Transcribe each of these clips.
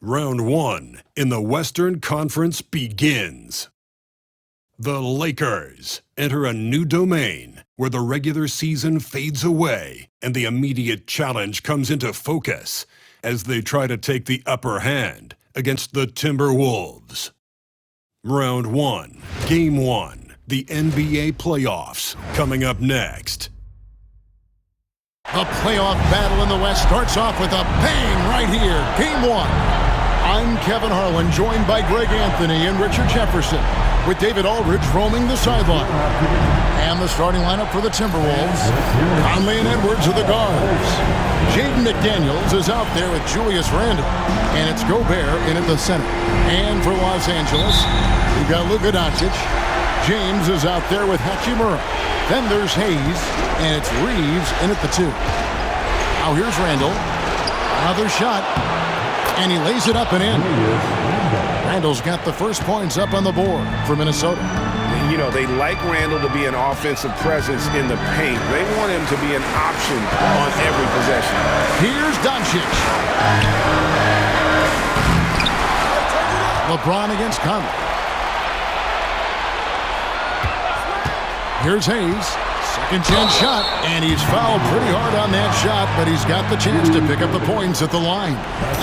Round 1 in the Western Conference begins. The Lakers enter a new domain where the regular season fades away and the immediate challenge comes into focus as they try to take the upper hand against the Timberwolves. Round 1, Game 1, the NBA playoffs, coming up next. The playoff battle in the West starts off with a bang right here. Game 1. I'm Kevin Harlan, joined by Greg Anthony and Richard Jefferson, with David Aldridge roaming the sideline. And the starting lineup for the Timberwolves: Conley and Edwards are the guards. Jaden McDaniels is out there with Julius Randle, and it's Gobert in at the center. And for Los Angeles, we've got Luka Doncic. James is out there with Hachimura. Then there's Hayes, and it's Reeves in at the 2. Now here's Randle. Another shot. And he lays it up and in. Randle's got the first points up on the board for Minnesota. You know, they like Randle to be an offensive presence in the paint. They want him to be an option on every possession. Here's Doncic. LeBron against Conley. Here's Hayes. Second chance shot, and he's fouled pretty hard on that shot, but he's got the chance to pick up the points at the line.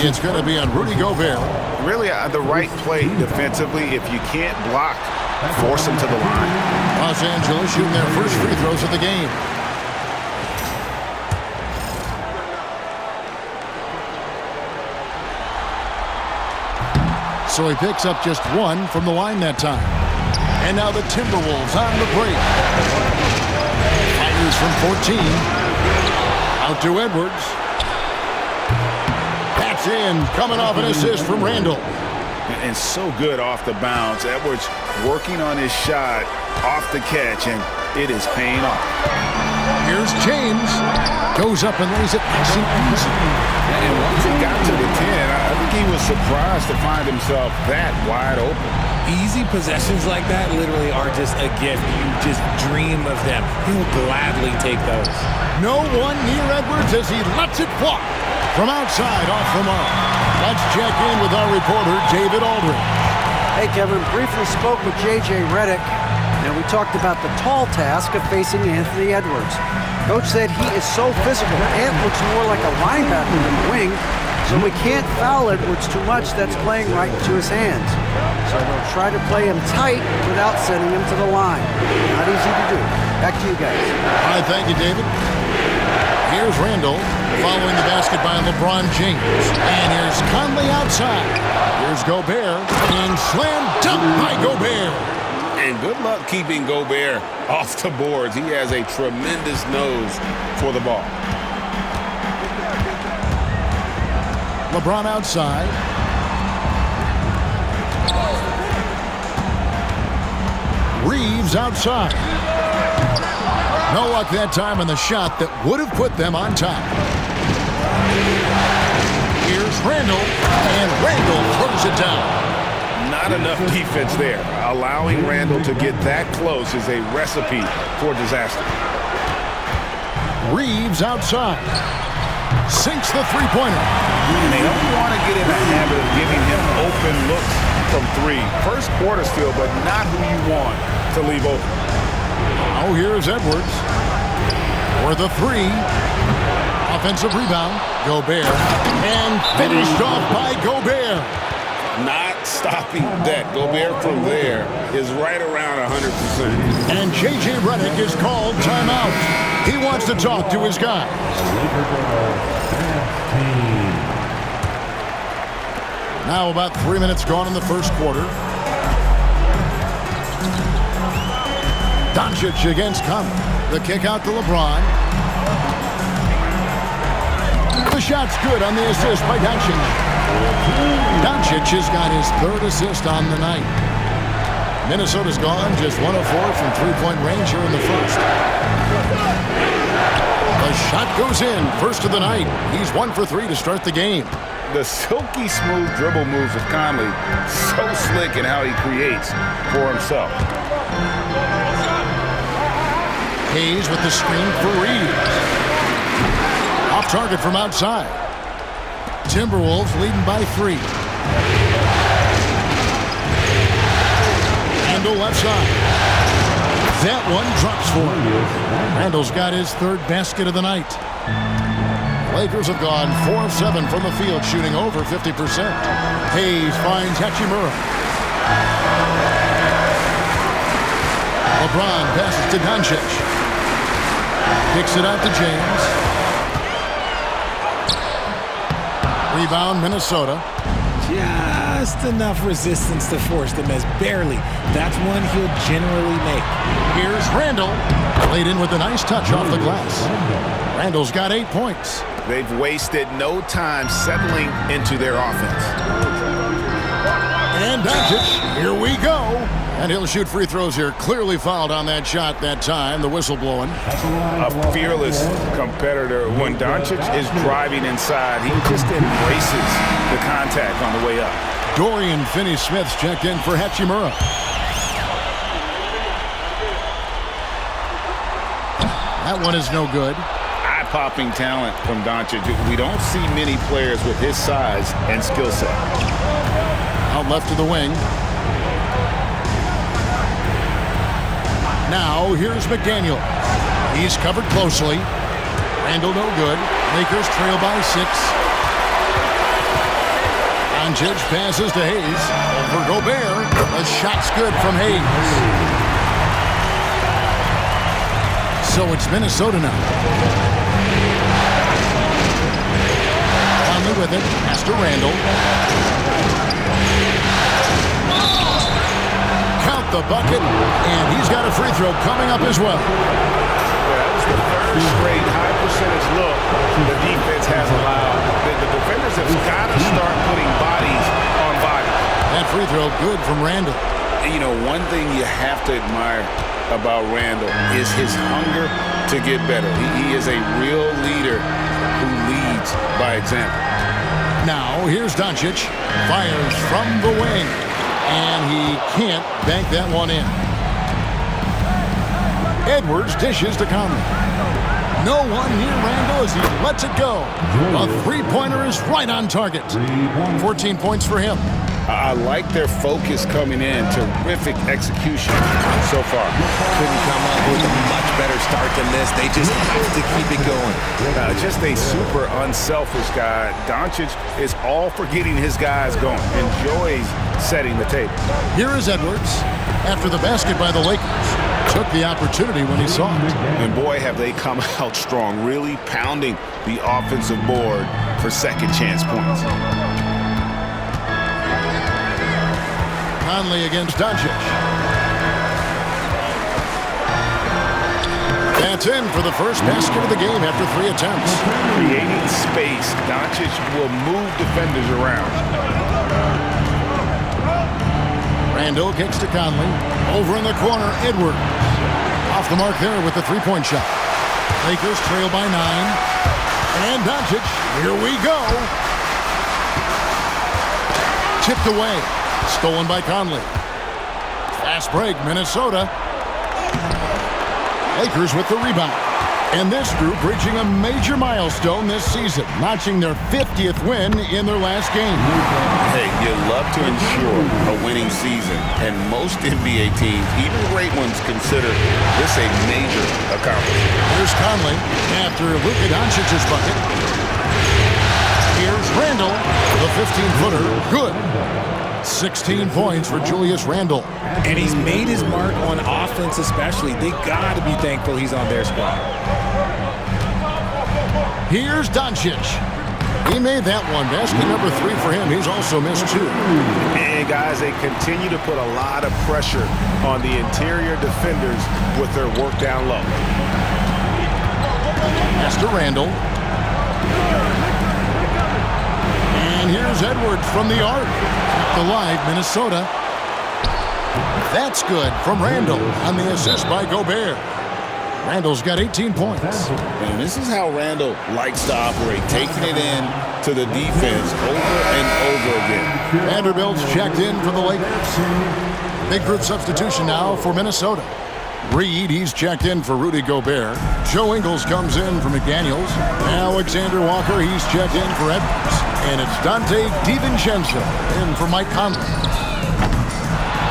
It's going to be on Rudy Gobert. Really the right play defensively. If you can't block, force him to the line. Los Angeles shooting their first free throws of the game. So he picks up just one from the line that time. And now the Timberwolves on the break. From 14. Out to Edwards. That's in. Coming off an assist from Randle. And so good off the bounce. Edwards working on his shot off the catch, and it is paying off. Here's James. Goes up and lays it nice and easy. And once he got to the 10, I think he was surprised to find himself that wide open. Easy possessions like that literally are just a gift. You just dream of them. He'll gladly take those. No one near Edwards as he lets it fly from outside off the mark. Let's check in with our reporter, David Aldridge. Hey, Kevin. Briefly spoke with J.J. Redick, and we talked about the tall task of facing Anthony Edwards. Coach said he is so physical. Ant looks more like a linebacker than a wing, so we can't foul Edwards too much. That's playing right into his hands. So they'll try to play him tight without sending him to the line. Not easy to do. Back to you guys. All right, thank you, David. Here's Randle following the basket by LeBron James. And here's Conley outside. Here's Gobert. And slam dunk by Gobert. And good luck keeping Gobert off the boards. He has a tremendous nose for the ball. LeBron outside. Reeves outside. No luck that time on the shot that would have put them on top. Here's Randle, and Randle throws it down. Not enough defense there. Allowing Randle to get that close is a recipe for disaster. Reeves outside. Sinks the three-pointer. And they don't want to get in the habit of giving him open looks from three. First quarter still, but not who you want to leave open. Oh, here's Edwards. For the 3. Offensive rebound. Gobert. And finished off by Gobert. Not stopping that. Gobert from there is right around 100%. And J.J. Redick is called timeout. He wants to talk to his guys. Now about 3 minutes gone in the first quarter. Doncic against Conley. The kick out to LeBron. The shot's good on the assist by Doncic. Doncic has got his 3rd assist on the night. Minnesota's gone just 1 of 4 from three-point range here in the first. The shot goes in. First of the night. He's 1 for 3 to start the game. The silky smooth dribble moves of Conley, so slick in how he creates for himself. Hayes with the screen for Reeves. Off target from outside. Timberwolves leading by 3. Randle left side. That one drops for him. Randle's got his third basket of the night. Lakers have gone 4 of 7 from the field, shooting over 50%. Hayes finds Hachimura. LeBron passes to Doncic. Kicks it out to James. Rebound, Minnesota. Just enough resistance to force them as barely. That's one he'll generally make. Here's Randle. Laid in with a nice touch off the glass. Randle's got 8 points. They've wasted no time settling into their offense. And Doncic, here we go. And he'll shoot free throws here. Clearly fouled on that shot that time. The whistle blowing. A fearless competitor. When Doncic is driving inside, he just embraces the contact on the way up. Dorian Finney-Smith's checked in for Hachimura. That one is no good. Eye-popping talent from Doncic. We don't see many players with his size and skill set. Out left to the wing. Now, here's McDaniel. He's covered closely. Randle no good. Lakers trail by 6. Doncic passes to Hayes. Over Gobert. The shot's good from Hayes. So it's Minnesota now. Conley with it. Pass to Randle. Count the bucket. And he's got a free throw coming up as well. That was the third straight high percentage look the defense has allowed. The defenders have got to start putting bodies on bodies. That free throw good from Randle. And you know, one thing you have to admire about Randle is his hunger to get better. He is a real leader who leads by example. Now, here's Doncic. Fires from the wing. And he can't bank that one in. Edwards dishes to Conley. No one near Randle as he lets it go. A three-pointer is right on target. 14 points for him. I like their focus coming in. Terrific execution so far. Couldn't come up with a much better start than this. They just have to keep it going. Just a super unselfish guy. Doncic is all for getting his guys going. Enjoys setting the table. Here is Edwards. After the basket by the Lakers. Took the opportunity when he saw it. And boy, have they come out strong. Really pounding the offensive board for second chance points. Conley against Doncic. That's in for the first basket of the game after 3 attempts. Creating space, Doncic will move defenders around. Randle kicks to Conley. Over in the corner, Edwards. Off the mark there with the three-point shot. Lakers trail by 9. And Doncic, here we go. Tipped away. Stolen by Conley. Fast break, Minnesota. Lakers with the rebound. And this group reaching a major milestone this season, notching their 50th win in their last game. Hey, you love to ensure a winning season, and most NBA teams, even great ones, consider this a major accomplishment. Here's Conley after Luka Doncic's bucket. Here's Randle, the 15-footer, good. 16 points for Julius Randle. And he's made his mark on offense especially. They got to be thankful he's on their squad. Here's Doncic. He made that one. Basket number 3 for him. He's also missed 2. And guys, they continue to put a lot of pressure on the interior defenders with their work down low. Pass to Randle. And here's Edwards from the arc. Kept alive, Minnesota. That's good from Randle on the assist by Gobert. Randle's got 18 points. And this is how Randle likes to operate, taking it in to the defense over and over again. Vanderbilt's checked in for the Lakers. Big group substitution now for Minnesota. Reed, he's checked in for Rudy Gobert. Joe Ingles comes in for McDaniels. Alexander Walker, he's checked in for Edwards. And it's Dante DiVincenzo in for Mike Conley.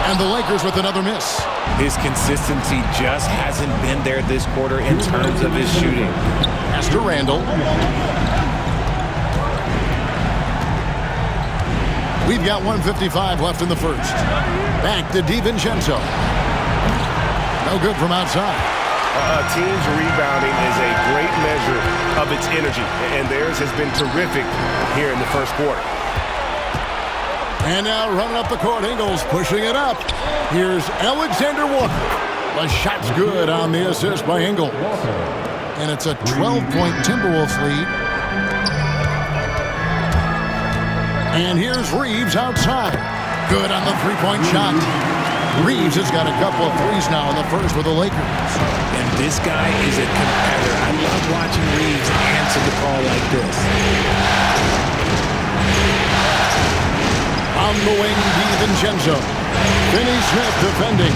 And the Lakers with another miss. His consistency just hasn't been there this quarter in terms of his shooting. Pass to Randall. We've got 1:55 left in the first. Back to DiVincenzo. No good from outside. A team's rebounding is a great measure of its energy, and theirs has been terrific here in the first quarter. And now running up the court, Ingles pushing it up. Here's Alexander Walker. The shot's good on the assist by Ingles. And it's a 12-point Timberwolves lead. And here's Reeves outside. Good on the three-point shot. Reeves has got a couple of threes now in the first with the Lakers. And this guy is a competitor. I love watching Reeves answer the call like this. On the wing, DiVincenzo. Finney Smith defending.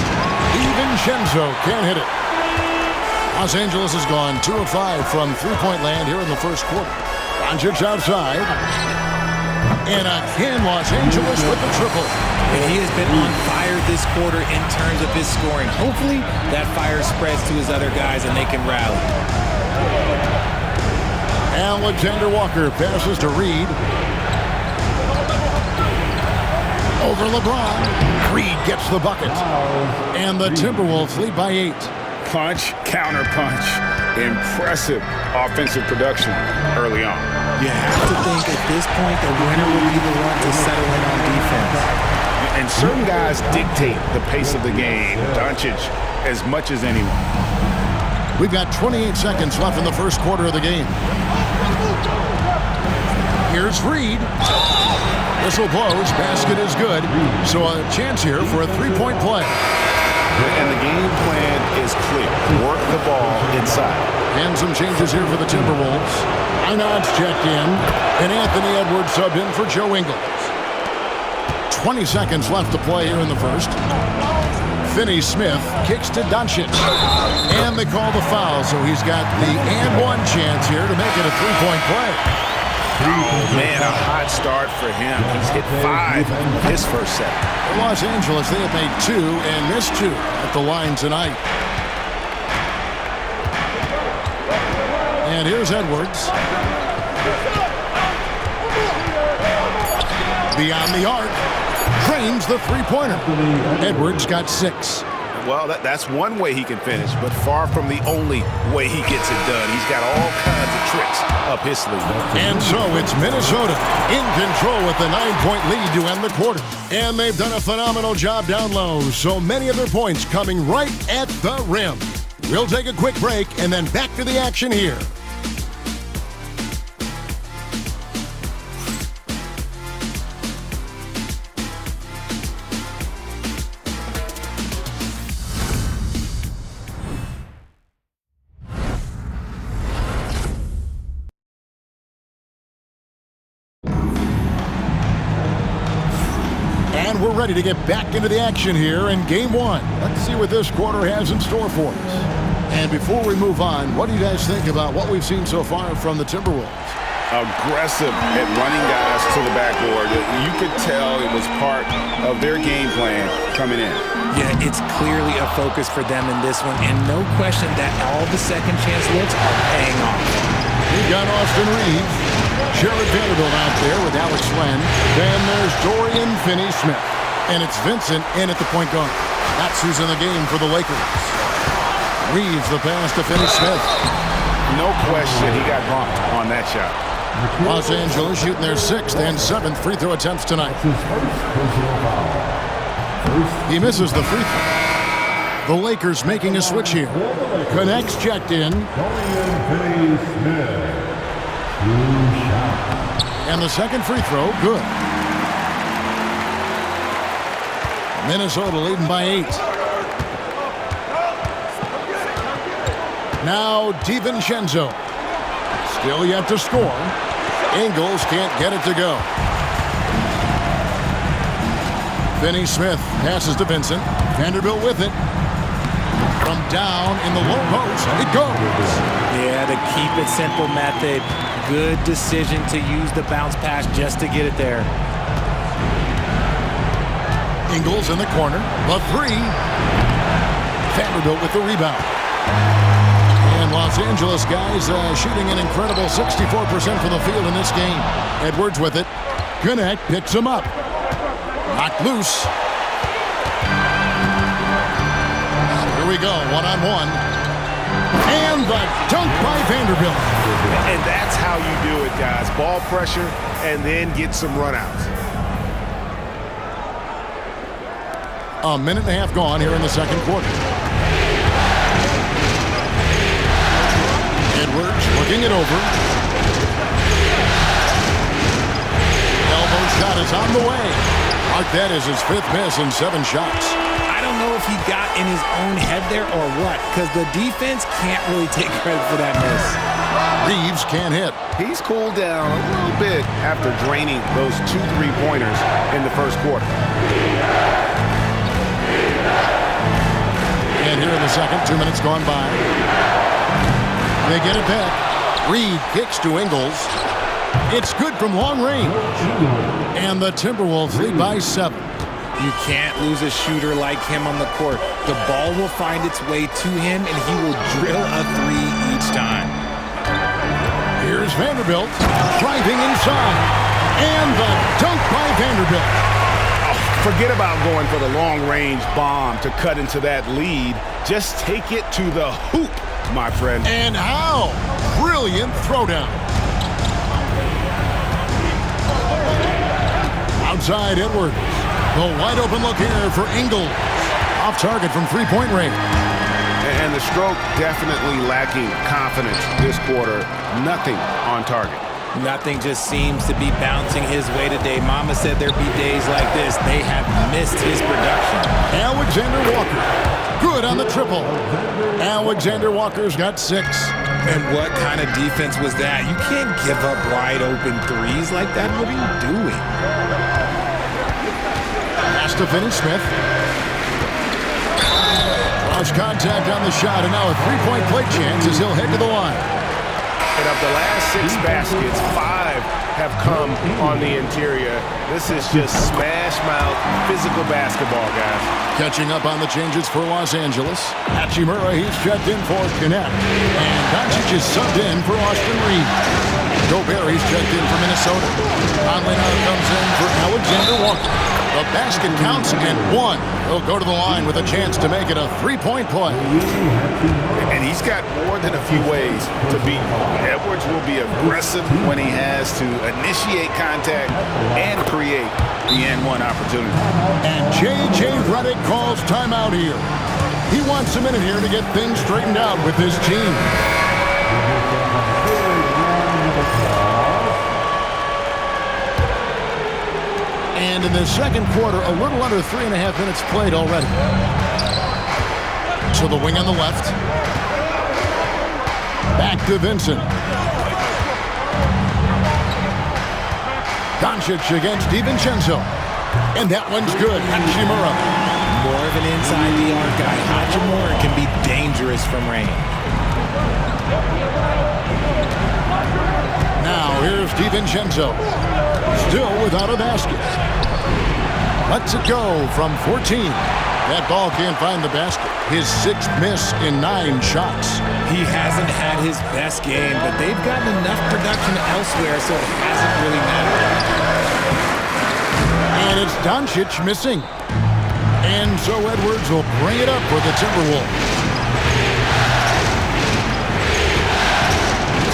DiVincenzo can't hit it. Los Angeles has gone 2 of 5 from three-point land here in the first quarter. Doncic outside. And again, Los Angeles with the triple. And he has been on fire this quarter in terms of his scoring. Hopefully, that fire spreads to his other guys and they can rally. Alexander Walker passes to Reed. Over LeBron. Reed gets the bucket. And the Timberwolves lead by 8. Punch, counter punch. Impressive offensive production early on. You have to think at this point the winner will be the one to settle in on defense. And certain guys dictate the pace of the game. Doncic as much as anyone. We've got 28 seconds left in the first quarter of the game. Here's Reed. Whistle blows. Basket is good. So a chance here for a three-point play. And the game plan is clear. Work the ball inside. And some changes here for the Timberwolves. Inod's checked in. And Anthony Edwards subbed in for Joe Ingles. 20 seconds left to play here in the first. Finney Smith kicks to Doncic. And they call the foul, so he's got the and-one chance here to make it a three-point play. Oh, man, a hot start for him. He's hit 5 in his first set. Los Angeles, they have made 2 and missed 2 at the line tonight. And here's Edwards. Beyond the arc. Trains the three-pointer. Edwards got 6. Well, that's one way he can finish, but far from the only way he gets it done. He's got all kinds of tricks up his sleeve. And so it's Minnesota in control with the 9-point lead to end the quarter. And they've done a phenomenal job down low, so many of their points coming right at the rim. We'll take a quick break and then back to the action here. And we're ready to get back into the action here in Game 1. Let's see what this quarter has in store for us. And before we move on, what do you guys think about what we've seen so far from the Timberwolves? Aggressive at running guys to the backboard. You could tell it was part of their game plan coming in. Yeah, it's clearly a focus for them in this one, and no question that all the second chance looks are paying off. We've got Austin Reeves, Jared Vanderbilt out there with Alex Len. Then there's Dorian Finney-Smith. And it's Vincent in at the point guard. That's who's in the game for the Lakers. Reeves the pass to Finney-Smith. No question he got bumped on that shot. Los Angeles shooting their 6th and 7th free throw attempts tonight. He misses the free throw. The Lakers making a switch here. Connects checked in. And the second free throw, good. Minnesota leading by 8. Now DiVincenzo. Still yet to score. Ingles can't get it to go. Finney Smith passes to Vincent. Vanderbilt with it. From down in the low post, it goes. Yeah, the keep it simple method. Good decision to use the bounce pass just to get it there. Ingles in the corner. The three. Vanderbilt with the rebound. And Los Angeles guys shooting an incredible 64% from the field in this game. Edwards with it. Gwinnett picks him up. Knocked loose. Here we go, one-on-one. And the dunk by Vanderbilt. And that's how you do it, guys. Ball pressure and then get some runouts. A minute and a half gone here in the second quarter. Edwards looking it over. Elbow shot is on the way. Mark that is his fifth miss in 7 shots. I don't know if he got in his own head there or what, because the defense can't really take credit for that miss. Reeves can't hit. He's cooled down a little bit after draining those 2 3-pointers in the first quarter. And here in the second, 2 minutes gone by. They get it back. Reed kicks to Ingles. It's good from long range. And the Timberwolves lead by 7. You can't lose a shooter like him on the court. The ball will find its way to him, and he will drill a 3 each time. Here's Vanderbilt driving inside. And the dunk by Vanderbilt. Forget about going for the long-range bomb to cut into that lead. Just take it to the hoop, my friend. And how? Brilliant throwdown. Outside Edwards. The wide open look here for Ingles. Off target from 3-point range. And the stroke definitely lacking confidence this quarter. Nothing on target. Nothing just seems to be bouncing his way today. Mama said there'd be days like this. They have missed his production. Alexander Walker. Good on the triple. Alexander Walker's got 6. And what kind of defense was that? You can't give up wide open threes like that. What are you doing? Pass to Finney-Smith. Cross contact on the shot, and now a 3-point play chance as he'll head to the line. And of the last 6 baskets, 5 have come on the interior. This is just smash-mouth physical basketball, guys. Catching up on the changes for Los Angeles. Hachimura, he's checked in for Gwinnett. And Doncic is subbed in for Austin Reed. Gobert, he's checked in for Minnesota. Conley now comes in for Alexander Walker. The basket counts and 1. He'll go to the line with a chance to make it a 3-point play. And he's got more than a few ways to beat. Edwards will be aggressive when he has to initiate contact and create the N1 opportunity. And J.J. Redick calls timeout here. He wants a minute here to get things straightened out with his team. And in the second quarter, a little under 3.5 minutes played already. So the wing on the left. Back to Vincent. Doncic against DiVincenzo. And that one's good. Hachimura. More of an inside the arc guy. Hachimura can be dangerous from range. Now here's DiVincenzo. Still without a basket. Lets it go from 14. That ball can't find the basket. His 6th miss in 9 shots. He hasn't had his best game, but they've gotten enough production elsewhere, so it hasn't really mattered. And it's Doncic missing. And so Edwards will bring it up for the Timberwolves.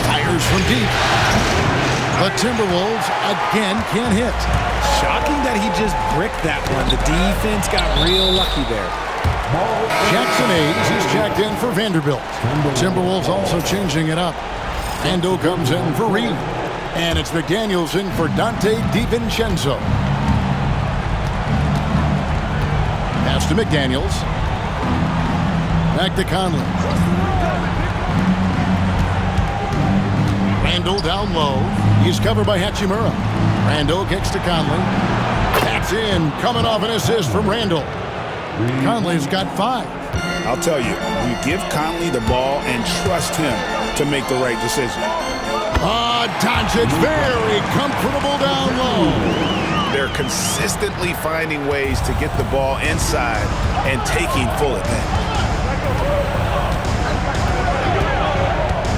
Fires from deep. The Timberwolves again can't hit. Shocking that he just bricked that one. The defense got real lucky there. Jackson Hayes, he's checked in for Vanderbilt. Timberwolves also changing it up. Ando comes in for Reed. And it's McDaniels in for Dante DiVincenzo. Pass to McDaniels. Back to Conley. Randall down low. He's covered by Hachimura. Randall kicks to Conley. That's in. Coming off an assist from Randall. Conley's got 5. I'll tell you, you give Conley the ball and trust him to make the right decision. Doncic very comfortable down low. They're consistently finding ways to get the ball inside and taking full advantage.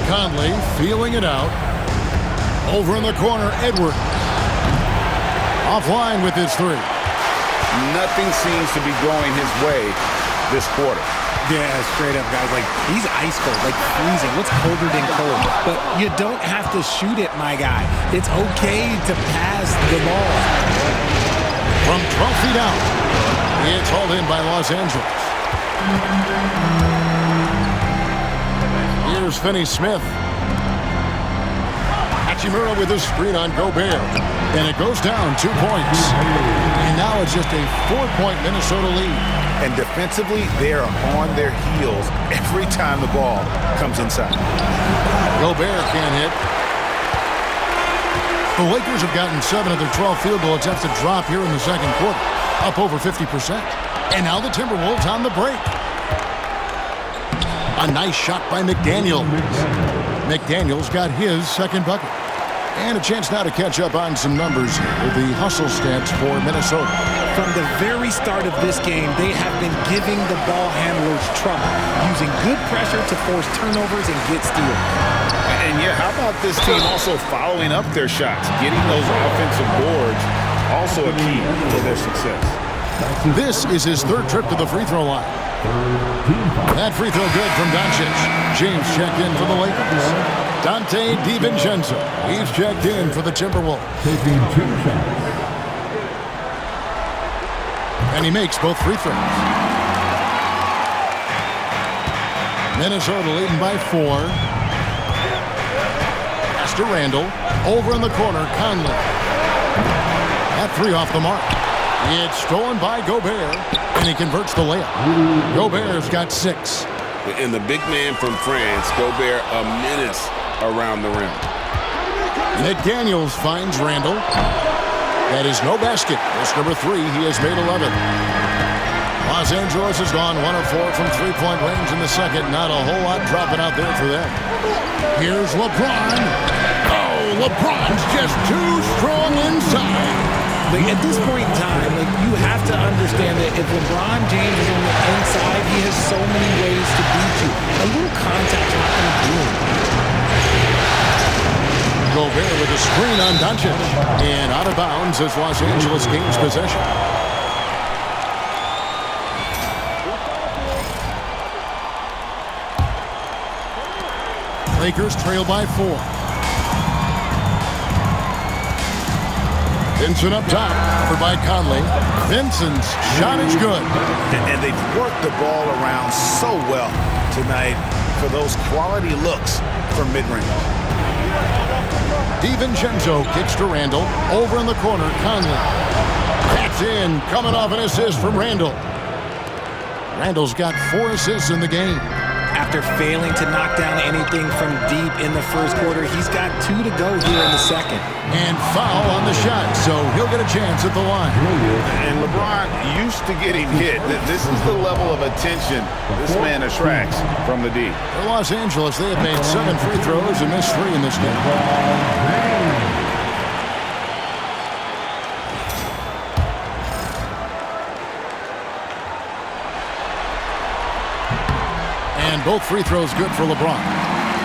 Conley feeling it out. Over in the corner, Edwards. Offline with his three. Nothing seems to be going his way this quarter. Yeah, straight up, guys. Like, he's ice cold, like freezing. What's colder than cold? But you don't have to shoot it, my guy. It's okay to pass the ball. From 12 feet out, it's hauled in by Los Angeles. Here's Finney-Smith. Hachimura with a screen on Gobert. And it goes down 2 points. And now it's just a 4-point Minnesota lead. And defensively, they are on their heels every time the ball comes inside. Gobert can't hit. The Lakers have gotten 7 of their 12 field goal attempts to drop here in the second quarter, up over 50%. And now the Timberwolves on the break. A nice shot by McDaniels. McDaniels got his second bucket. And a chance now to catch up on some numbers with the hustle stats for Minnesota. From the very start of this game, they have been giving the ball handlers trouble, using good pressure to force turnovers and get steals. And yeah, how about this team also following up their shots, getting those offensive boards, also a key to their success. This is his third trip to the free throw line. That free throw good from Doncic. James checked in for the Lakers. Dante DiVincenzo, he's checked in for the Timberwolves. Taking 2 shots. And he makes both free throws. Minnesota leading by 4. Pass to Randall. Over in the corner, Conley. That three off the mark. It's stolen by Gobert, and he converts the layup. Gobert's got 6. And the big man from France, Gobert, a menace around the rim. McDaniels finds Randall. That is no basket. That's number 3. He has made 11. Los Angeles has gone 1 of 4 from three-point range in the second. Not a whole lot dropping out there for them. Here's LeBron. Oh, LeBron's just too strong inside. Like, at this point in time, like, you have to understand that if LeBron James is on the inside, he has so many ways to beat you. A little contact is not going to do it. Gobert with a screen on Doncic. And out of bounds as Los Angeles gains possession. Lakers trail by 4. Vincent up top, covered by Conley. Vincent's shot is good. And they've worked the ball around so well tonight for those quality looks from mid-range. DiVincenzo kicks to Randall. Over in the corner, Conley. That's in, coming off an assist from Randall. Randall's got 4 assists in the game. After failing to knock down anything from deep in the first quarter, he's got 2 to go here in the second. And foul on the shot, so he'll get a chance at the line. And LeBron used to getting hit. This is the level of attention this man attracts from the D. For Los Angeles, they have made 7 free throws and missed 3 in this game. And both free throws good for LeBron.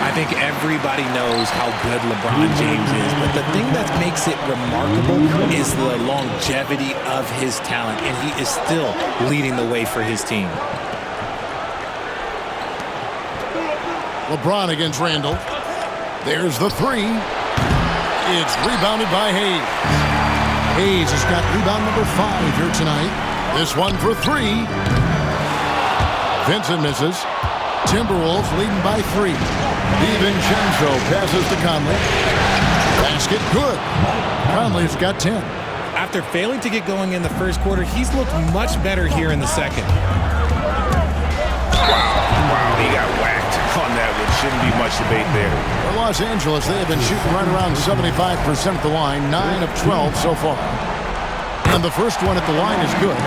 I think everybody knows how good LeBron James is, but the thing that makes it remarkable is the longevity of his talent, and he is still leading the way for his team. LeBron against Randall. There's the 3. It's rebounded by Hayes. Hayes has got rebound number 5 here tonight. This one for 3. Vincent misses. Timberwolves leading by 3. DiVincenzo passes to Conley. Basket good. Conley's got 10. After failing to get going in the first quarter, he's looked much better here in the second. Wow, he got whacked on that one. Shouldn't be much debate there. For Los Angeles, they have been shooting right around 75% at the line, 9 of 12 so far. And the first one at the line is good.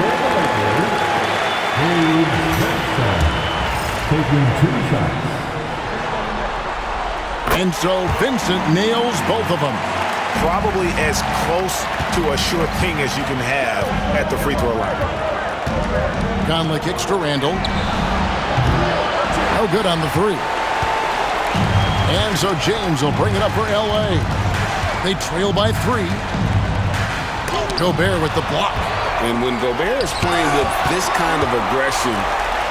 taking 2 shots. And so Vincent nails both of them. Probably as close to a sure thing as you can have at the free throw line. Conley kicks to Randall. No good on the 3. And so James will bring it up for L.A. They trail by 3. Gobert with the block. And when Gobert is playing with this kind of aggression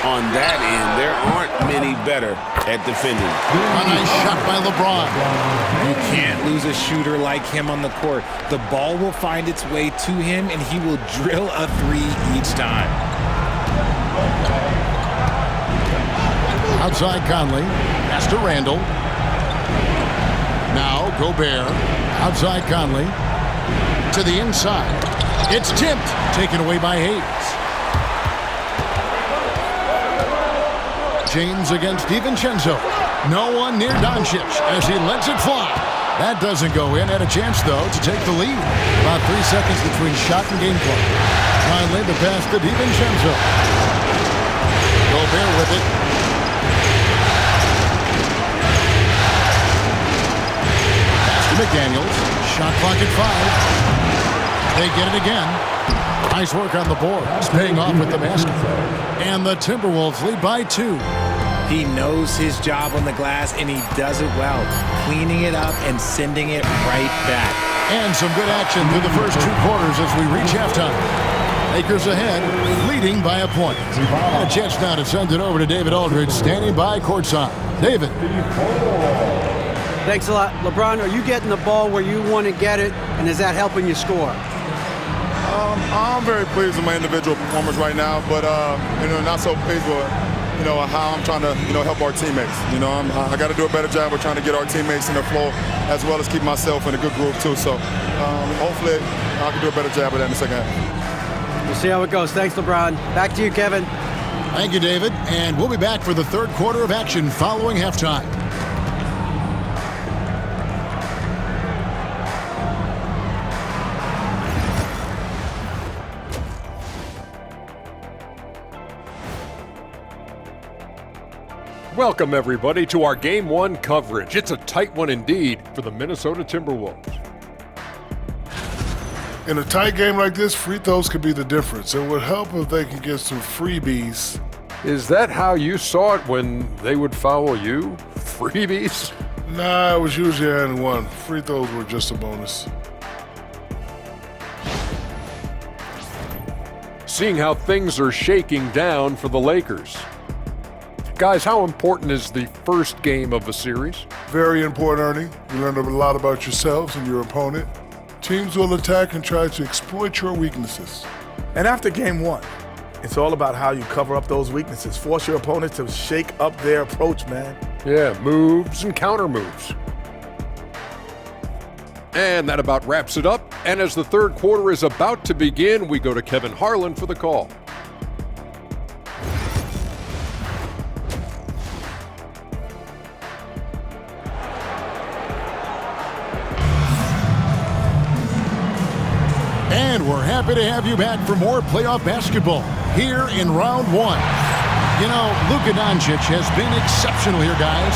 on that end, there aren't many better at defending. A nice shot by LeBron. You can't lose a shooter like him on the court. The ball will find its way to him, and he will drill a 3 each time. Outside Conley. Pass to Randall. Now Gobert. Outside Conley. To the inside. It's tipped. Taken away by Hayes. James against DiVincenzo. No one near Doncic as he lets it fly. That doesn't go in. Had a chance, though, to take the lead. About 3 seconds between shot and game clock. Finally, the pass to DiVincenzo. Gobert with it. Pass to McDaniels. Shot clock at 5. They get it again. Nice work on the board. It's paying off with the basket. And the Timberwolves lead by 2. He knows his job on the glass, and he does it well, cleaning it up and sending it right back. And some good action through the first 2 quarters as we reach halftime. Lakers ahead, leading by a point. And a chance now to send it over to David Aldridge, standing by courtside. David. Thanks a lot. LeBron, are you getting the ball where you want to get it, and is that helping you score? I'm very pleased with my individual performance right now, but not so pleased with how I'm trying to help our teammates. I got to do a better job of trying to get our teammates in the flow as well as keep myself in a good groove too. So hopefully I can do a better job of that in the second half. We'll see how it goes. Thanks, LeBron. Back to you, Kevin. Thank you, David. And we'll be back for the third quarter of action following halftime. Welcome, everybody, to our Game 1 coverage. It's a tight one indeed for the Minnesota Timberwolves. In a tight game like this, free throws could be the difference. It would help if they could get some freebies. Is that how you saw it when they would foul you? Freebies? Nah, it was usually and one. Free throws were just a bonus. Seeing how things are shaking down for the Lakers. Guys, how important is the first game of a series? Very important, Ernie. You learn a lot about yourselves and your opponent. Teams will attack and try to exploit your weaknesses. And after game 1, it's all about how you cover up those weaknesses. Force your opponent to shake up their approach, man. Yeah, moves and counter moves. And that about wraps it up. And as the third quarter is about to begin, we go to Kevin Harlan for the call. And we're happy to have you back for more playoff basketball here in round 1. Luka Doncic has been exceptional here, guys.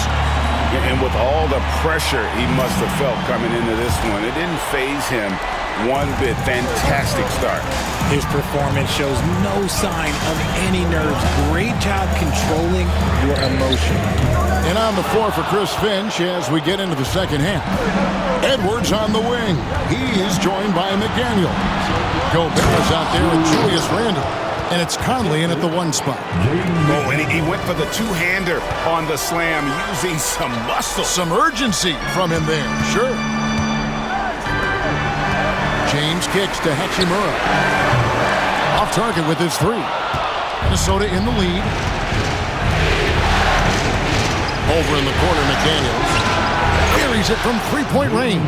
And with all the pressure he must have felt coming into this one, it didn't faze him one bit. Fantastic start. His performance shows no sign of any nerves. Great job controlling your emotion. And on the floor for Chris Finch as we get into the second half. Edwards on the wing. He is joined by McDaniel. Gobert is out there with Julius Randle. And it's Conley in at the 1 spot. Oh, and he went for the two-hander on the slam, using some muscle. Some urgency from him there, sure. James kicks to Hachimura. Off target with his 3. Minnesota in the lead. Over in the corner, McDaniels. Carries it from 3-point range.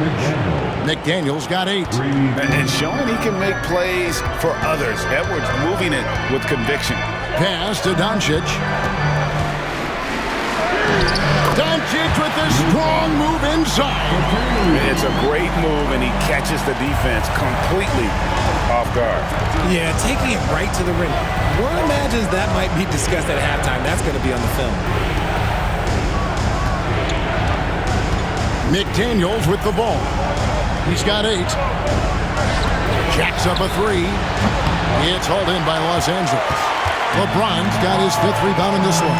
McDaniels got 8. And showing he can make plays for others. Edwards moving it with conviction. Pass to Doncic. Doncic with a strong move inside. It's a great move, and he catches the defense completely off guard. Yeah, taking it right to the rim. One imagines that might be discussed at halftime. That's going to be on the film. McDaniels with the ball. He's got 8. Jacks up a 3. It's hauled in by Los Angeles. LeBron's got his 5th rebound in this one.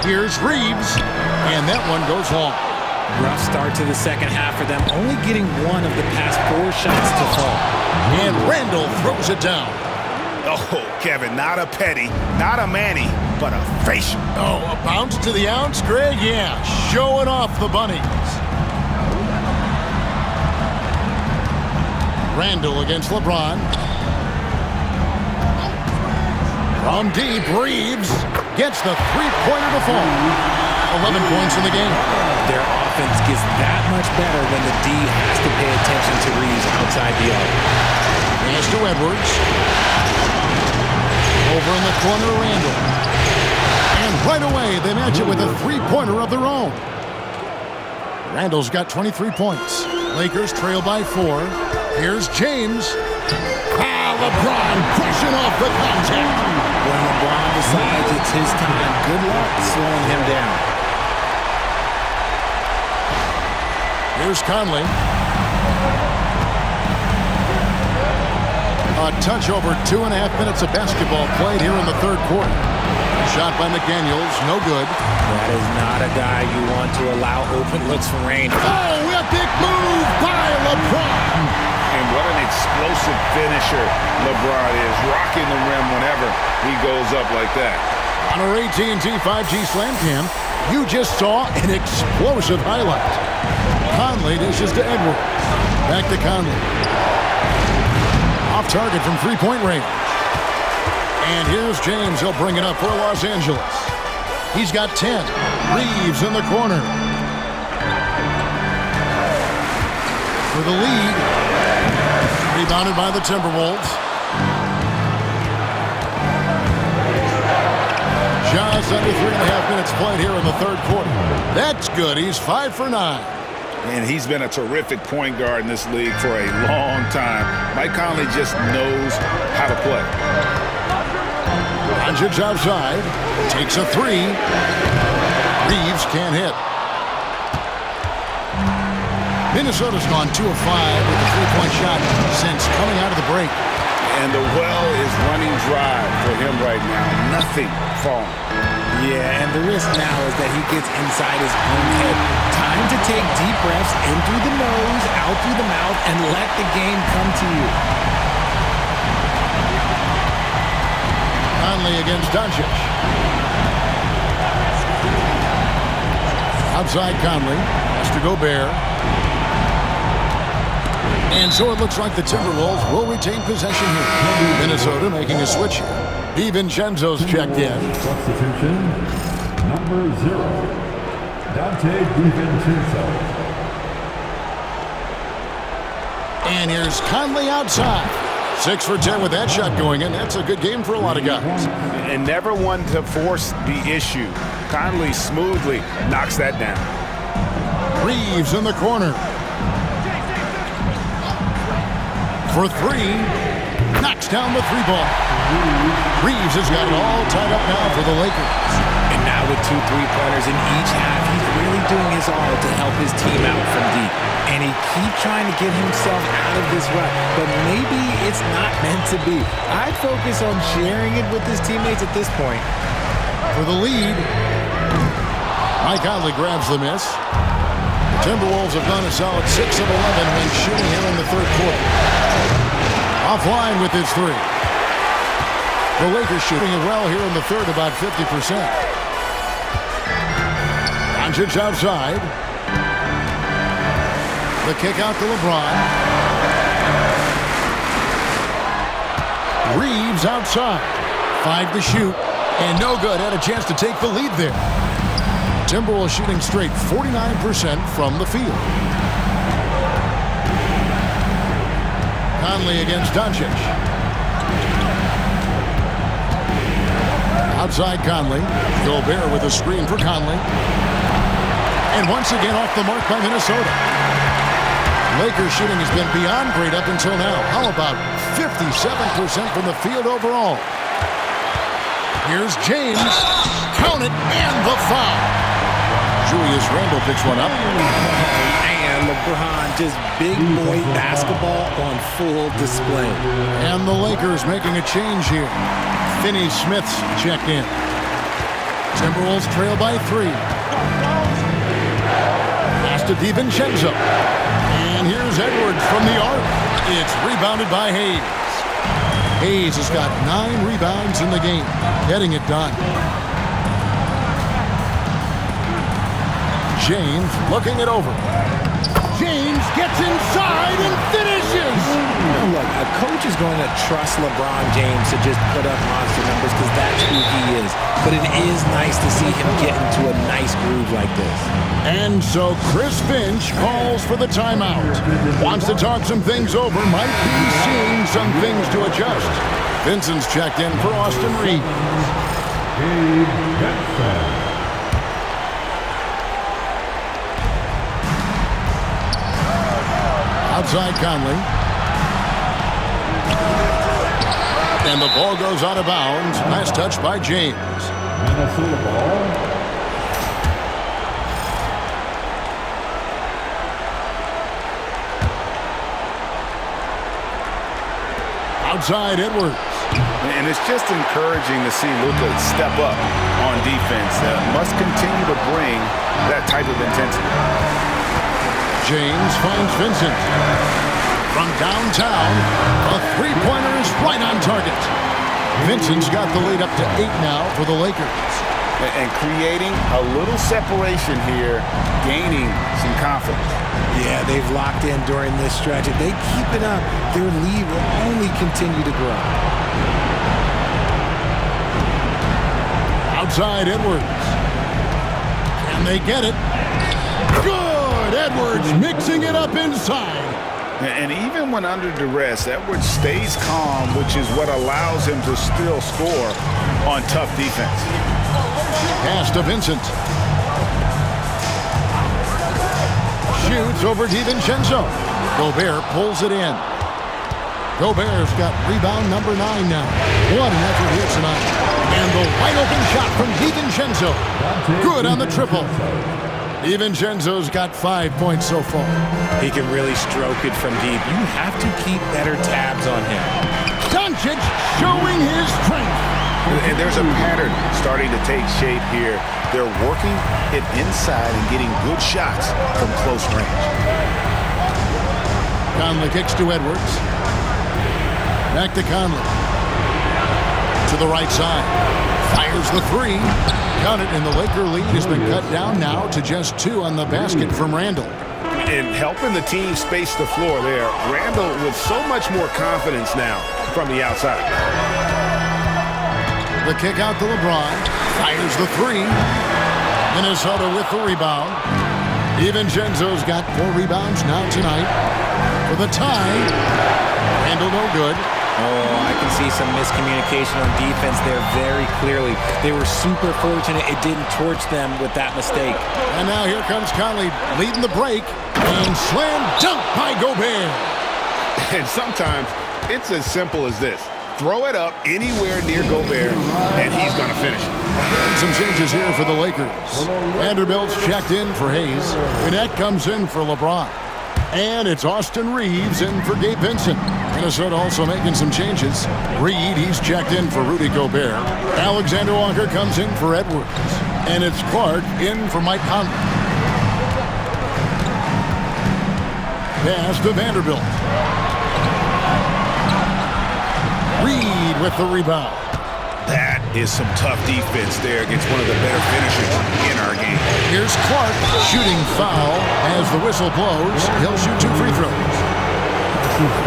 Here's Reeves, and that one goes long. Rough start to the second half for them, only getting one of the past 4 shots to fall. And Randall throws it down. Oh, Kevin, not a petty, not a Manny, but a facial. Oh, a bounce to the ounce, Greg? Yeah, showing off the bunnies. Randall against LeBron. From deep, Reeves gets the 3-pointer to fall. 11 points in the game. Their offense gets that much better when the D has to pay attention to Reeves outside the arc. Pass to Edwards. Over in the corner, Randall. And right away, they match it with a 3-pointer of their own. Randall's got 23 points. Lakers trail by 4. Here's James. LeBron pushing off the contact. When LeBron decides it's his time, good luck slowing him down. Here's Conley. A touch over 2.5 minutes of basketball played here in the third quarter. Shot by McDaniels, no good. That is not a guy you want to allow open looks for rain. Oh, epic move by LeBron. And what an explosive finisher LeBron is, rocking the rim whenever he goes up like that. On our AT&T 5G Slam Cam, you just saw an explosive highlight. Conley dishes to Edwards. Back to Conley. Off target from 3-point range. And here's James. He'll bring it up for Los Angeles. He's got 10. Reeves in the corner. For the lead. Rebounded by the Timberwolves. Just under 3.5 minutes played here in the third quarter. That's good. He's 5 for 9. And he's been a terrific point guard in this league for a long time. Mike Conley just knows how to play. Doncic outside. Takes a 3. Reeves can't hit. Minnesota's gone 2 of 5 with a 3-point shot since coming out of the break. And the well is running dry for him right now. Nothing falling. Yeah, and the risk now is that he gets inside his own head. Time to take deep breaths in through the nose, out through the mouth, and let the game come to you. Conley against Doncic. Outside Conley. Has to Gobert. And so it looks like the Timberwolves will retain possession here. Minnesota making a switch here. DiVincenzo's checked in. Substitution, number 0, Dante DiVincenzo. And here's Conley outside. 6 for 10 with that shot going in. That's a good game for a lot of guys. And never one to force the issue. Conley smoothly knocks that down. Reeves in the corner. For 3. Knocks down the 3 ball. Reeves has got it all tied up now for the Lakers. And now with 2 3-pointers in each half, he's really doing his all to help his team out from deep. And he keeps trying to get himself out of this rut, but maybe it's not meant to be. I'd focus on sharing it with his teammates at this point. For the lead, Mike Conley grabs the miss. The Timberwolves have gone a solid 6 of 11 when shooting here in the third quarter. Offline with his 3. The Lakers shooting it well here in the third, about 50%. Doncic outside. The kick out to LeBron. Reeves outside. 5 to shoot. And no good. Had a chance to take the lead there. Timberwolves shooting straight 49% from the field. Conley against Doncic. Outside Conley. Gobert with a screen for Conley. And once again off the mark by Minnesota. Lakers shooting has been beyond great up until now. How about 57% from the field overall? Here's James. Count it, and the foul. Julius Randle picks one up. And LeBron, just big boy basketball on full display. And the Lakers making a change here. Finney Smith's checked in. Timberwolves trail by 3. Pass to DiVincenzo. And here's Edwards from the arc. It's rebounded by Hayes. Hayes has got 9 rebounds in the game, getting it done. James looking it over. James gets inside and finishes. Look, a coach is going to trust LeBron James to just put up monster numbers because that's who he is. But it is nice to see him get into a nice groove like this. And so Chris Finch calls for the timeout. Wants to talk some things over. Might be seeing some things to adjust. Vincent's checked in for Austin Reeves. Outside Conley. And the ball goes out of bounds. Nice touch by James. Minnesota ball. Outside Edwards. And it's just encouraging to see Luka step up on defense. Must continue to bring that type of intensity. James finds Vincent. From downtown, a three-pointer is right on target. Vincent's got the lead up to 8 now for the Lakers. And creating a little separation here, gaining some confidence. Yeah, they've locked in during this stretch. If they keep it up, their lead will only continue to grow. Outside Edwards. Can they get it? Good! Edwards mixing it up inside. And even when under duress, Edwards stays calm, which is what allows him to still score on tough defense. Pass to Vincent. Shoots over DiVincenzo. Gobert pulls it in. Gobert's got rebound number 9 now. What an effort here tonight. And the wide open shot from DiVincenzo. Good on the triple. DiVincenzo's got 5 points so far. He can really stroke it from deep. You have to keep better tabs on him. Doncic showing his strength. And there's a pattern starting to take shape here. They're working it inside and getting good shots from close range. Conley kicks to Edwards. Back to Conley. To the right side. Fires the 3. Count it, and the Laker lead has been cut down now to just 2 on the basket from Randle. And helping the team space the floor there. Randle with so much more confidence now from the outside. The kick out to LeBron. Fires the 3. Minnesota with the rebound. DiVincenzo's got 4 rebounds now tonight. For the tie. Randle no good. Oh, I can see some miscommunication on defense there very clearly. They were super fortunate it didn't torch them with that mistake. And now here comes Conley leading the break. And slam dunk by Gobert. And sometimes it's as simple as this. Throw it up anywhere near Gobert, and he's going to finish it. And some changes here for the Lakers. Vanderbilt's checked in for Hayes. Gwinnett comes in for LeBron. And it's Austin Reeves in for Gabe Vincent. Minnesota also making some changes. Reed, he's checked in for Rudy Gobert. Alexander Walker comes in for Edwards. And it's Clark in for Mike Conley. Pass to Vanderbilt. Reed with the rebound. That is some tough defense there against one of the better finishers in our game. Here's Clark shooting foul as the whistle blows. He'll shoot 2 free throws.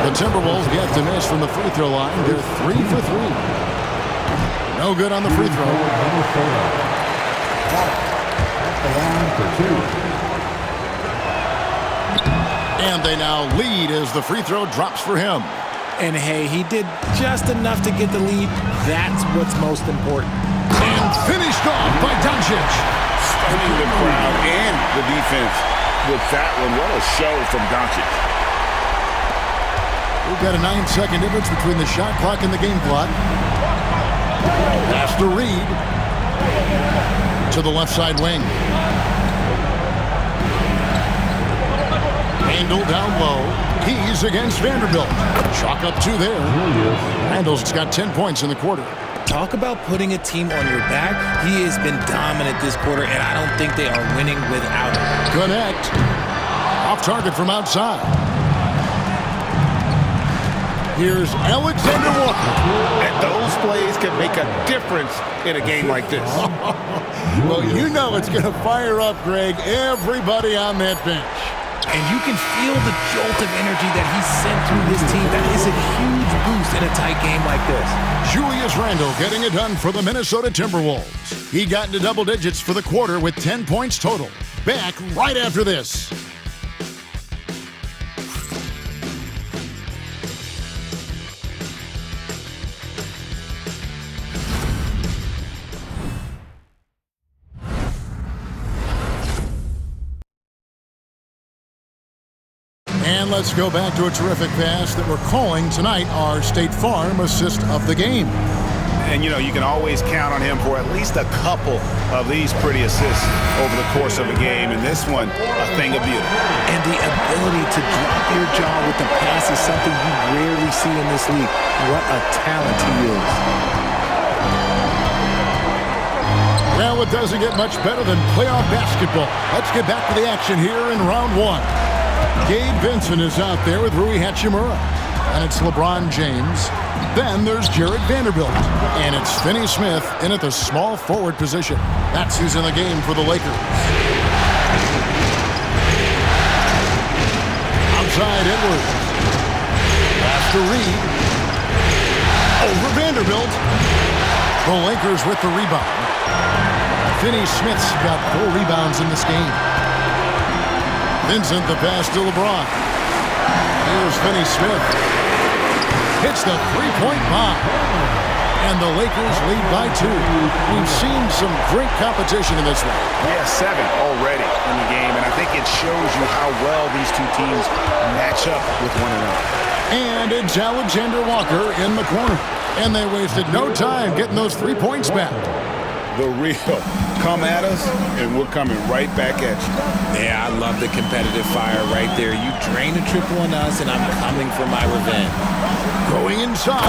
The Timberwolves get to miss from the free throw line. They're 3 for 3. No good on the free throw. And they now lead as the free throw drops for him. And hey, he did just enough to get the lead. That's what's most important. And finished off by Doncic. Stunning the crowd and the defense with that one. What a show from Doncic. We've got a 9-second difference between the shot clock and the game clock. Pass to Reed. To the left side wing. Randall down low. He's against Vanderbilt. Chalk up 2 there. Randall's got 10 points in the quarter. Talk about putting a team on your back. He has been dominant this quarter, and I don't think they are winning without him. Connect. Off target from outside. Here's Alexander Walker. And those plays can make a difference in a game like this. Well, you know it's going to fire up, Greg, everybody on that bench. And you can feel the jolt of energy that he sent through this team. That is a huge boost in a tight game like this. Julius Randle getting it done for the Minnesota Timberwolves. He got into double digits for the quarter with 10 points total. Back right after this. And let's go back to a terrific pass that we're calling tonight our State Farm assist of the game. And, you know, you can always count on him for at least a couple of these pretty assists over the course of a game. And this one, a thing of beauty. And the ability to drop your jaw with the pass is something you rarely see in this league. What a talent he is. Well, it doesn't get much better than playoff basketball. Let's get back to the action here in round 1. Gabe Vincent is out there with Rui Hachimura. And it's LeBron James. Then there's Jared Vanderbilt. And it's Finney Smith in at the small forward position. That's who's in the game for the Lakers. Outside Edwards. Pass to Reed. Over Vanderbilt. The Lakers with the rebound. Finney Smith's got 4 rebounds in this game. Vincent the pass to LeBron. Here's Finney Smith. Hits the 3-point bomb. And the Lakers lead by 2. We've seen some great competition in this one. Yeah, 7 already in the game. And I think it shows you how well these two teams match up with one another. And it's Alexander Walker in the corner. And they wasted no time getting those 3 points back. The real come at us, and we're coming right back at you. Yeah, I love the competitive fire right there. You drain a triple on us, and I'm coming for my revenge. Going inside,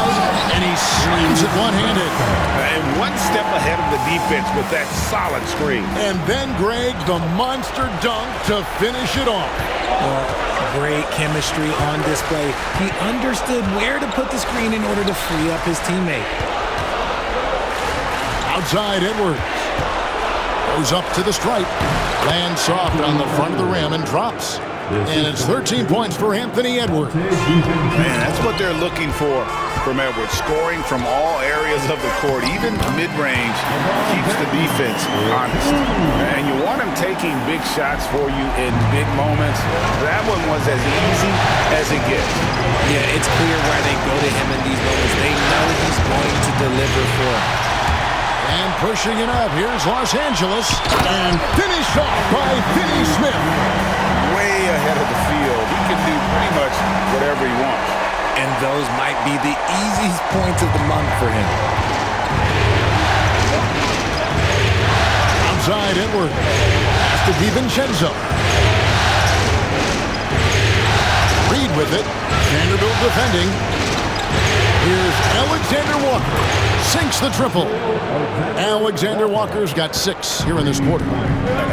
and he slams it one-handed. And one step ahead of the defense with that solid screen. And then, Greg, the monster dunk to finish it off. Great chemistry on display. He understood where to put the screen in order to free up his teammate. Outside Edwards. Goes up to the stripe. Lands soft on the front of the rim and drops. And it's 13 points for Anthony Edwards. Man, that's what they're looking for from Edwards. Scoring from all areas of the court, even mid-range, keeps the defense honest. And you want him taking big shots for you in big moments. That one was as easy as it gets. Yeah, it's clear why they go to him in these moments. They know he's going to deliver for them. And pushing it up, here's Los Angeles. And finished off by Finney Smith. Way ahead of the field. He can do pretty much whatever he wants. And those might be the easiest points of the month for him. Outside Edwards. Pass to DiVincenzo. Reed with it. Vanderbilt defending. Here's Alexander Walker. Sinks the triple. Alexander Walker's got 6 here in this quarter.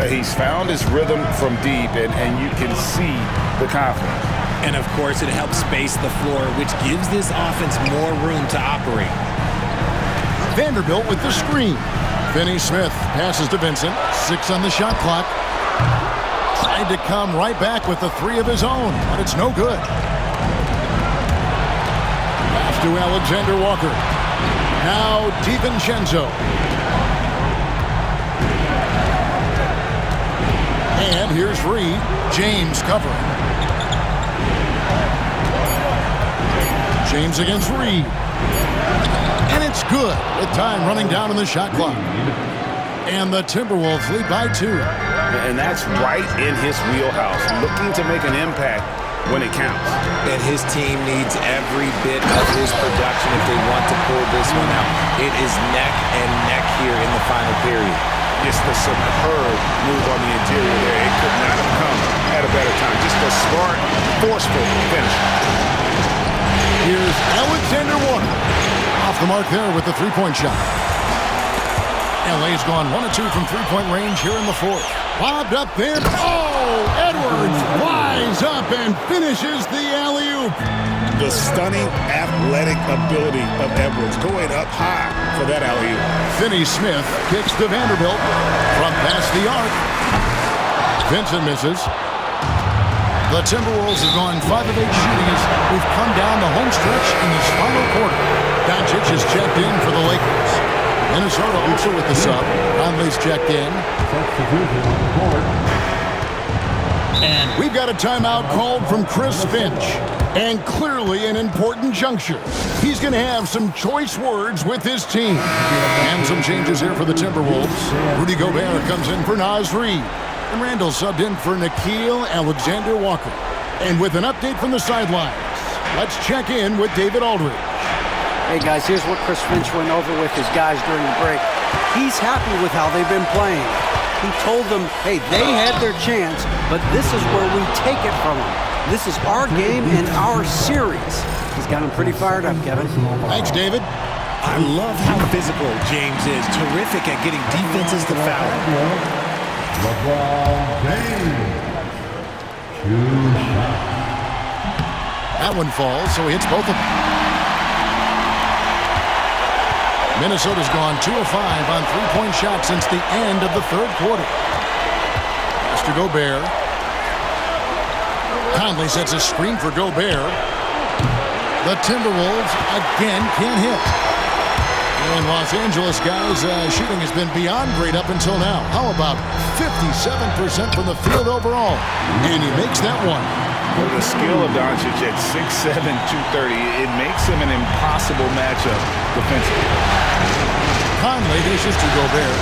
He's found his rhythm from deep, and you can see the confidence. And, of course, it helps space the floor, which gives this offense more room to operate. Vanderbilt with the screen. Finney Smith passes to Vincent. 6 on the shot clock. Tried to come right back with the 3 of his own, but it's no good. Pass to Alexander Walker. Now DiVincenzo. And here's Reed. James covering. James against Reed. And it's good with time running down in the shot clock. And the Timberwolves lead by 2. And that's right in his wheelhouse. Looking to make an impact when it counts. And his team needs every bit of his production if they want to pull this one out. It is neck and neck here in the final period. Just a superb move on the interior there. It could not have come at a better time. Just a smart, forceful finish. Here's Alexander Walker. Off the mark there with the three-point shot. LA's gone 1 of 2 from three-point range here in the fourth. Lobbed up there. Oh, Edwards flies up and finishes the alley-oop. The stunning athletic ability of Edwards going up high for that alley-oop. Finney Smith kicks to Vanderbilt from past the arc. Vincent misses. The Timberwolves have gone 5 of 8 shooting as we've come down the home stretch in this final quarter. Doncic is checked in for the Lakers. Minnesota also with the sub. Conley's checked in. And we've got a timeout called from Chris Finch. And clearly an important juncture. He's going to have some choice words with his team. And some changes here for the Timberwolves. Rudy Gobert comes in for Naz Reid. And Randall subbed in for Nickeil Alexander-Walker. And with an update from the sidelines, let's check in with David Aldridge. Hey guys, here's what Chris Finch went over with his guys during the break. He's happy with how they've been playing. He told them, hey, they had their chance, but this is where we take it from them. This is our game and our series. He's got him pretty fired up, Kevin. Thanks, David. I love how physical James is. Terrific at getting defenses to foul. LeBron James. That one falls, so he hits both of them. Minnesota's gone 2 of 5 on three-point shots since the end of the third quarter. Mr. Gobert. Conley sets a screen for Gobert. The Timberwolves again can't hit. And Los Angeles guys, shooting has been beyond great up until now. How about 57% from the field overall? And he makes that one. Well, the skill of Doncic at 6'7", 230, it makes him an impossible matchup defensively. Conley dishes to Gobert.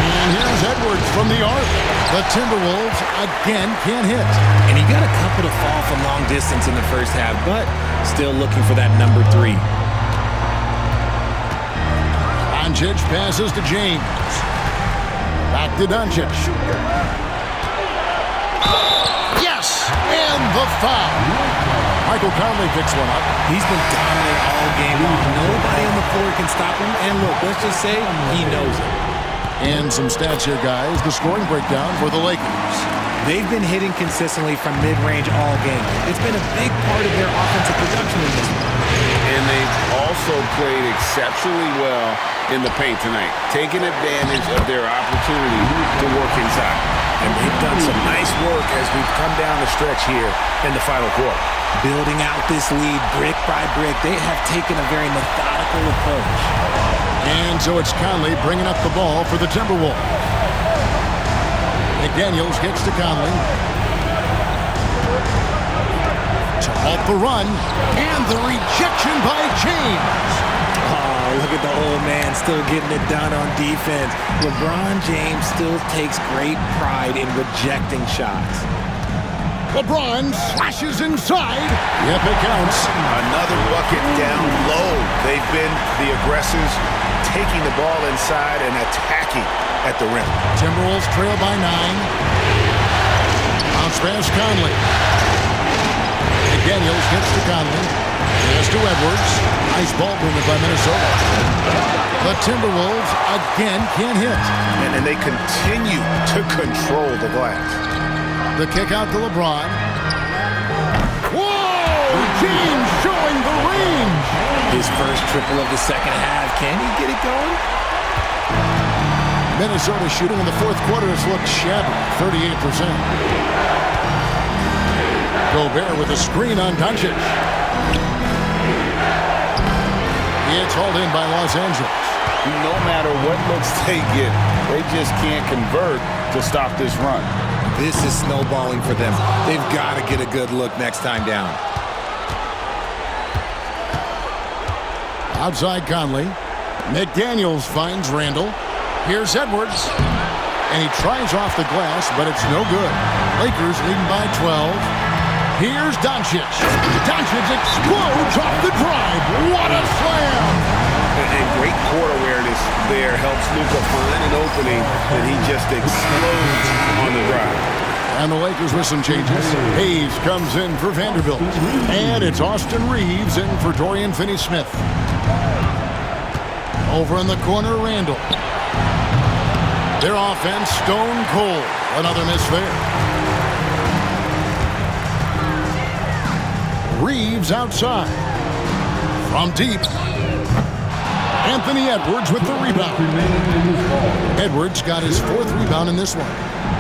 And here's Edwards from the arc. The Timberwolves again can't hit. And he got a couple to fall from long distance in the first half, but still looking for that number 3. Doncic passes to James. Back to Doncic. Yes! And the foul. Michael Conley picks one up. He's been dominant all game long. Nobody on the floor can stop him. And look, let's just say he knows it. And some stats here, guys. The scoring breakdown for the Lakers. They've been hitting consistently from mid-range all game. It's been a big part of their offensive production in this one. And they've also played exceptionally well in the paint tonight, taking advantage of their opportunity to work inside. And they've done some nice work as we've come down the stretch here in the final quarter. Building out this lead brick by brick, they have taken a very methodical approach. And so it's Conley bringing up the ball for the Timberwolves. McDaniels gets to Conley. To halt the run. And the rejection by James. Oh, look at the old man still getting it done on defense. LeBron James still takes great pride in rejecting shots. LeBron slashes inside. Yep, it counts. Another bucket down low. They've been the aggressors, taking the ball inside and attacking at the rim. Timberwolves trail by 9. Bounce pass Conley. McDaniels gets to Conley. Pass to Edwards. Nice ball movement by Minnesota. The Timberwolves again can't hit. And they continue to control the glass. The kick out to LeBron. Whoa! James showing the range. His first triple of the second half. Can he get it going? Minnesota shooting in the fourth quarter has looked shabby, 38%. Gobert with a screen on Doncic. It's hauled in by Los Angeles. No matter what looks they get, they just can't convert to stop this run. This is snowballing for them. They've got to get a good look next time down. Outside Conley. McDaniels finds Randall. Here's Edwards. And he tries off the glass, but it's no good. Lakers leading by 12. Here's Doncic. Doncic explodes off the drive. What a slam! And great court awareness there helps Luka find an opening, and he just explodes on the drive. And the Lakers with some changes. Hayes comes in for Vanderbilt. And it's Austin Reeves in for Dorian Finney-Smith. Over in the corner, Randall. Their offense, stone cold. Another miss there. Reeves outside. From deep. Anthony Edwards with the rebound. Edwards got his 4th rebound in this one.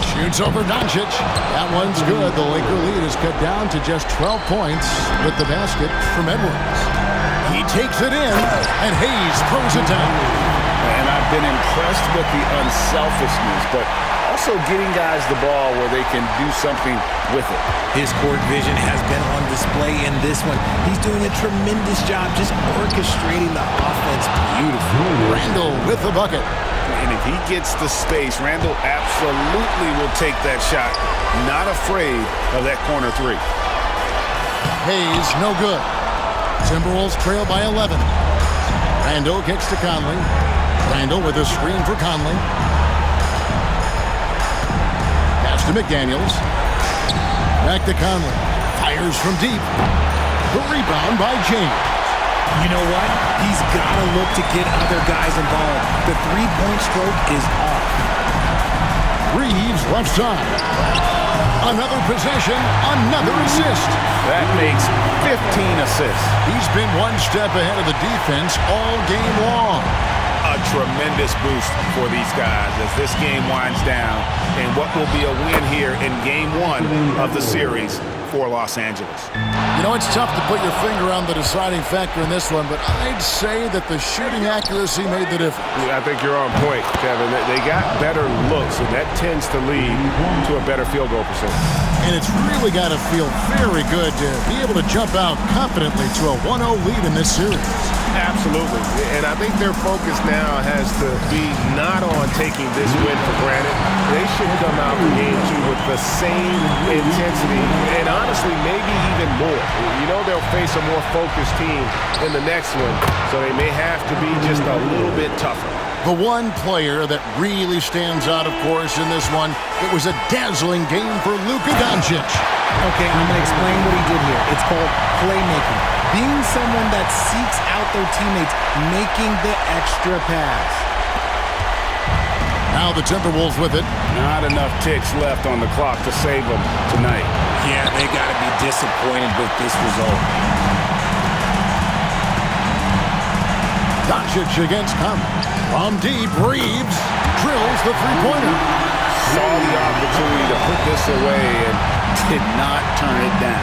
Shoots over Doncic. That one's good. The Laker lead is cut down to just 12 points with the basket from Edwards. He takes it in, and Hayes throws it down. And I've been impressed with the unselfishness, but also getting guys the ball where they can do something with it. His court vision has been on display in this one. He's doing a tremendous job just orchestrating the offense beautifully. Randall with the bucket. And if he gets the space, Randall absolutely will take that shot. Not afraid of that corner 3. Hayes, no good. Timberwolves trail by 11. Randall kicks to Conley. Randall with a screen for Conley. Pass to McDaniels. Back to Conley. Fires from deep. The rebound by James. You know what? He's got to look to get other guys involved. The three-point stroke is off. Reeves left side. Another possession, another assist. That makes 15 assists. He's been one step ahead of the defense all game long. A tremendous boost for these guys as this game winds down and what will be a win here in Game 1 of the series for Los Angeles. You know, it's tough to put your finger on the deciding factor in this one, but I'd say that the shooting accuracy made the difference. Yeah, I think you're on point, Kevin. They got better looks, and that tends to lead to a better field goal percentage. And it's really got to feel very good to be able to jump out confidently to a 1-0 lead in this series. Absolutely. And I think their focus now has to be not on taking this win for granted. They should come out for Game 2 with the same intensity and honestly maybe even more. You know they'll face a more focused team in the next one, so they may have to be just a little bit tougher. The one player that really stands out, of course, in this one, it was a dazzling game for Luka Doncic. Okay, I'm going to explain what he did here. It's called playmaking. Being someone that seeks out their teammates, making the extra pass. Now the Timberwolves with it. Not enough ticks left on the clock to save them tonight. Yeah, they got to be disappointed with this result. Doncic against Conley. From deep, Reeves drills the three-pointer. Saw the opportunity to put this away and did not turn it down.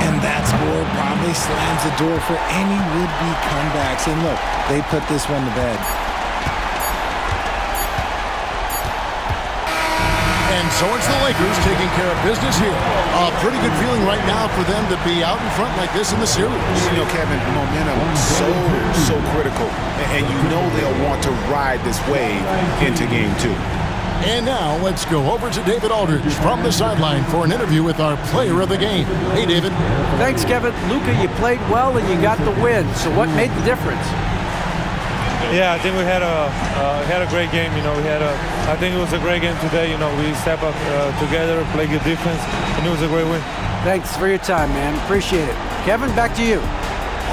And that score probably slams the door for any would-be comebacks. And look, they put this one to bed. And so it's the Lakers taking care of business here. A pretty good feeling right now for them to be out in front like this in the series. You know, Kevin, momentum so critical. And you know they'll want to ride this wave into Game 2. And now let's go over to David Aldridge from the sideline for an interview with our player of the game. Hey, David. Thanks, Kevin. Luka, you played well and you got the win. So what made the difference? Yeah, I think we had a great game. You know, I think it was a great game today. You know, we step up together, play good defense, and it was a great win. Thanks for your time, man. Appreciate it. Kevin, back to you.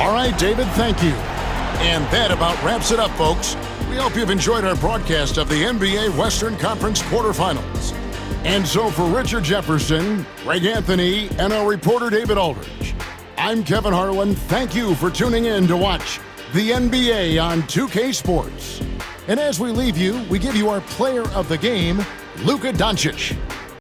All right, David, thank you. And that about wraps it up, folks. We hope you've enjoyed our broadcast of the NBA Western Conference quarterfinals. And so for Richard Jefferson, Greg Anthony, and our reporter David Aldridge, I'm Kevin Harlan. Thank you for tuning in to watch the NBA on 2K Sports. And as we leave you, we give you our player of the game, Luka Doncic.